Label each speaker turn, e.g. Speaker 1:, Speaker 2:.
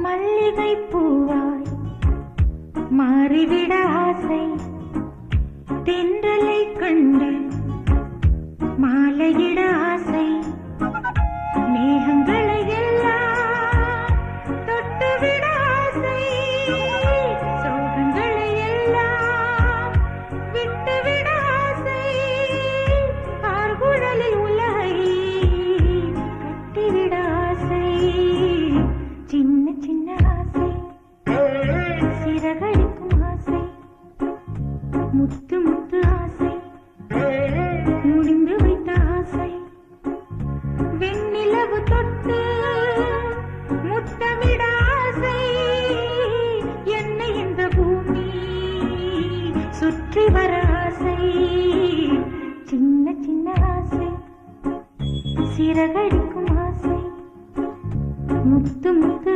Speaker 1: மல்லிகை பூவாய் மாறிவிட ஆசை, தென்றலை கண்டு மாலையிட ஆசை, மேகங்களை எல்லாம் தொட்டுவிட ஆசை, சோகங்களை எல்லாம் விட்டுவிட ஆசை, கார்குழலில் உலகை கட்டிவிட ஆசை, சின்ன சின்ன ஆசை, சிறகடிக்கும் ஆசை, முத்து முத்து ஆசை, முடிந்து வைத்த ஆசை, வெண்ணிலவு தொட்டு முத்தமிட ஆசை, என்னை இந்த பூமி சுற்றி வர ஆசை, சின்ன சின்ன ஆசை, சிறகடிக்கும் ஆசை, முத்து முத்து